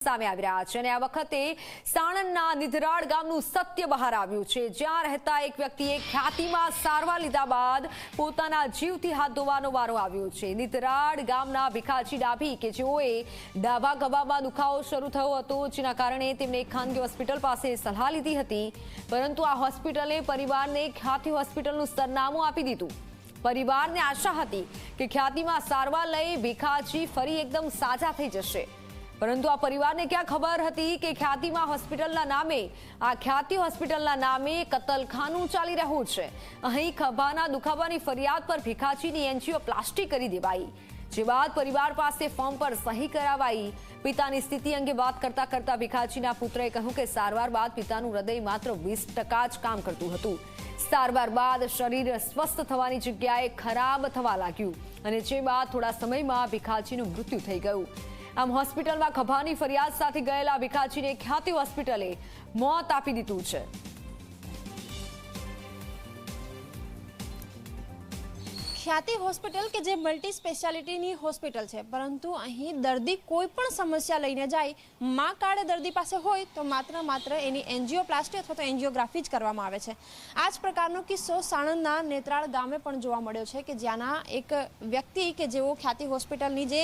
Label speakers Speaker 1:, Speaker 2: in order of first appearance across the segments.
Speaker 1: સામે આવી રહ્યા છે અને આ વખતે સાણંદના નિધરાડ ગામનું સત્ય બહાર આવ્યું છે, જ્યાં રહેતા એક વ્યક્તિએ ખ્યાતિમાં સારવાર લીધા બાદ પોતાના જીવથી હાથ ધોવાનો વારો આવ્યો છે। નિધરાડ ગામના ભીખાજી ડાભી કે જેઓએ ડાબા ગવામાં દુખાવો શરૂ થયો હતો, જેના કારણે તેમને ખાનગી હોસ્પિટલ પાસે સલાહ લીધી હતી, પરંતુ આ હોસ્પિટલે પરિવારને ખ્યાતિ હોસ્પિટલનું સરનામું આપી દીધું। परिवारने आशा हती कि ख्यातिमां सारवार लई भीखाजी फरी एकदम साजा थई जशे, परंतु आ परिवारने क्या खबर हती कि ख्यातिमां होस्पिटलना नामे आ ख्याति होस्पिटलना नामे कतलखानु चाली रह्युं छे। अहीं खभाना दुखावानी फरियाद पर भीखाजीनी एंजियोप्लास्टी करी देवाई, जे बाद परिवार पासे फॉर्म पर सही करावाई। पितानी स्थिति अंगे बात करता करता भीखाजीना पुत्रए कह्युं कि सारवार बाद पितानुं हृदय मात्र 20% ज काम करतुं हतुं। सारवार बाद शरीर स्वस्थ थवानी जग्याए खराब थवा लाग्युं अने जे बाद थोड़ा समयमां भीखाजीनुं मृत्यु थई गयुं। आम होस्पिટલમાં ખભાની ફરિયાદ સાથે ગયેલા ભીખાજીને ખ્યાતિ હોસ્પિટલે મોત આપી દીધું છે।
Speaker 2: ખ્યાતિ હોસ્પિટલ કે જે મલ્ટી સ્પેશિયાલિટીની હોસ્પિટલ છે, પરંતુ અહીં દર્દી કોઈ પણ સમસ્યા લઈને જાય, માં કાર્ડ દર્દી પાસે હોય તો માત્ર એની એન્જિયોપ્લાસ્ટી અથવા તો એન્જિયોગ્રાફી જ કરવામાં આવે છે। આ જ પ્રકારનો કિસ્સો સાણંદના નેત્રાળ ગામે પણ જોવા મળ્યો છે કે જ્યાંના એક વ્યક્તિ કે જેઓ ખ્યાતિ હોસ્પિટલની જે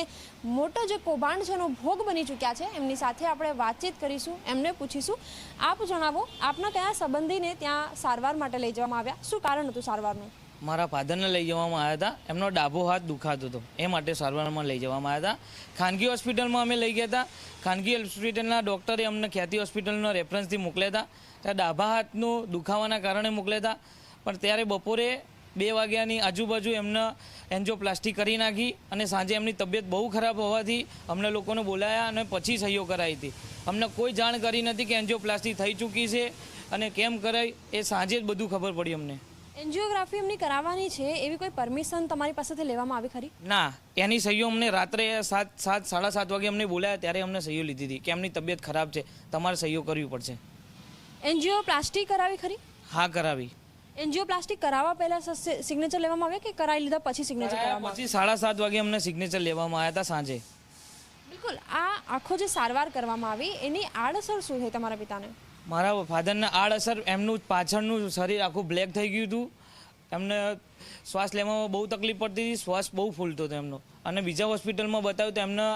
Speaker 2: મોટો જે કૌભાંડ છે એનો ભોગ બની ચૂક્યા છે, એમની સાથે આપણે વાતચીત કરીશું, એમને પૂછીશું। આપ જણાવો, આપના કયા સંબંધીને ત્યાં સારવાર માટે લઈ જવામાં આવ્યા, શું કારણ હતું સારવારનું?
Speaker 3: મારા ફાધરને લઈ જવામાં આવ્યા હતા, એમનો ડાબો હાથ દુખાતો હતો, એ માટે સારવારમાં લઈ જવામાં આવ્યા હતા। ખાનગી હોસ્પિટલમાં અમે લઈ ગયા હતા। ખાનગી હોસ્પિટલના ડૉક્ટરે અમને ખ્યાતિ હોસ્પિટલનો રેફરન્સથી મોકલ્યા હતા, ત્યાં ડાબા હાથનું દુખાવાના કારણે મોકલ્યા હતા, પણ ત્યારે બપોરે 2 વાગ્યાની આજુબાજુ એમને એન્જિયોપ્લાસ્ટી કરી નાખી અને સાંજે એમની તબિયત બહુ ખરાબ હોવાથી અમને લોકોને બોલાયા અને પછી સહીઓ કરાવી હતી। અમને કોઈ જાણ કરી નથી કે એન્જિયોપ્લાસ્ટી થઈ ચૂકી છે અને કેમ કરાય, એ સાંજે જ બધું ખબર પડી અમને।
Speaker 2: એન્જિયોગ્રાફી એમની કરાવવાની છે, એવી કોઈ પરમિશન તમારી પાસેથી લેવામાં આવી ખરી?
Speaker 3: ના, એની સહીઓ અમને રાત્રે 7:30 વાગે અમને બોલાયા ત્યારે અમને સહીઓ લીધી હતી કે એમની તબિયત ખરાબ છે, તમારે સહીઓ કરવી પડશે।
Speaker 2: એન્જિયોપ્લાસ્ટી કરાવી ખરી?
Speaker 3: હા, કરાવી।
Speaker 2: એન્જિયોપ્લાસ્ટી કરાવવા પહેલા સિગ્નેચર લેવામાં આવ્યા કે કરાવી લીધા પછી સિગ્નેચર કરવામાં
Speaker 3: પછી 7:30 વાગે અમને સિગ્નેચર લેવામાં આવ્યા હતા સાંજે।
Speaker 2: બિલકુલ। આ આખો જે સારવાર કરવામાં આવી એની આડઅસર શું થઈ તમારા પિતાને?
Speaker 3: મારા ફાધરને આડઅસર એમનું પાછળનું શરીર આખું બ્લેક થઈ ગયું હતું, એમને શ્વાસ લેવામાં બહુ તકલીફ પડતી હતી, શ્વાસ બહુ ફૂલતો હતો એમનો, અને બીજા હોસ્પિટલમાં બતાવ્યું તો એમને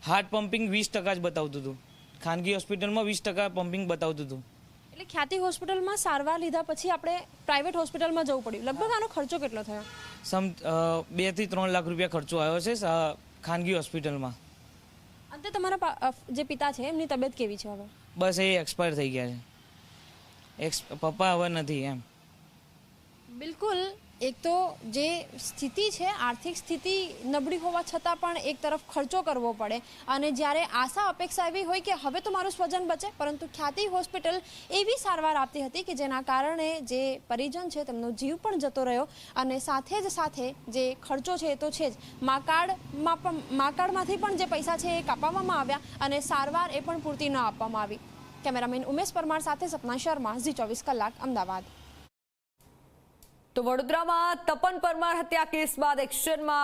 Speaker 3: હાર્ટ પમ્પિંગ 20% જ બતાવતું હતું, ખાનગી હોસ્પિટલમાં 20% પમ્પિંગ બતાવતું હતું।
Speaker 2: એટલે ખ્યાતિ હોસ્પિટલમાં સારવાર લીધા પછી આપણે પ્રાઇવેટ હોસ્પિટલમાં જવું પડ્યું, લગભગ આનો ખર્ચો કેટલો થયો?
Speaker 3: 2 થી 3 લાખ રૂપિયા ખર્ચો આવ્યો છે ખાનગી હોસ્પિટલમાં।
Speaker 2: અંતે તમારા જે પિતા છે એમની તબિયત કેવી છે હવે?
Speaker 3: બસ એ એક્સપાયર થઈ ગયા છે, પપ્પા હવે નથી એમ।
Speaker 2: બિલકુલ। એક તો જે સ્થિતિ છે, આર્થિક સ્થિતિ નબળી હોવા છતાં પણ એક તરફ ખર્ચો કરવો પડે, અને જ્યારે આશા અપેક્ષા એવી હોય કે હવે તો મારું સ્વજન બચે, પરંતુ ખ્યાતિ હોસ્પિટલ એવી સારવાર આપતી હતી કે જેના કારણે જે પરિજન છે તેમનો જીવ પણ જતો રહ્યો, અને સાથે જે ખર્ચો છે એ તો છે જ, મા કાર્ડમાંથી પણ જે પૈસા છે એ કાપવામાં આવ્યા અને સારવાર એ પણ પૂરતી ન આપવામાં આવી। કેમેરામેન ઉમેશ પરમાર સાથે સપના શર્મા, ઝી24 કલાક, અમદાવાદ।
Speaker 1: તો વડોદરામાં તપન પરમાર હત્યા કેસ બાદ એક્શનમાં